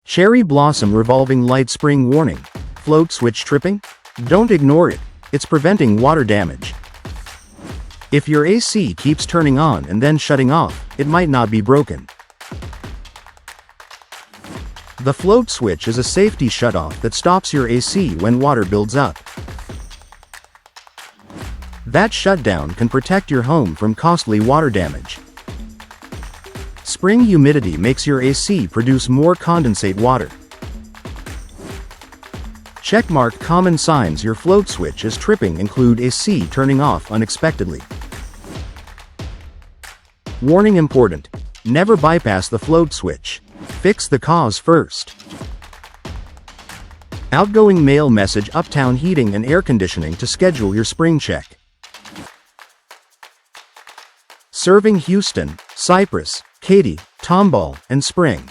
Cherry blossom revolving light spring warning. Float switch tripping? Don't ignore it. It's preventing water damage. If your AC keeps turning on and then shutting off, it might not be broken. The float switch is a safety shutoff that stops your AC when water builds up. That shutdown can protect your home from costly water damage. Spring humidity makes your AC produce more condensate water. Checkmark common signs your float switch is tripping include AC turning off unexpectedly. Warning important: never bypass the float switch. Fix the cause first. Outgoing mail message Uptown Heating and Air Conditioning to schedule your spring check. Serving Houston, Cypress, Katy, Tomball, and Spring.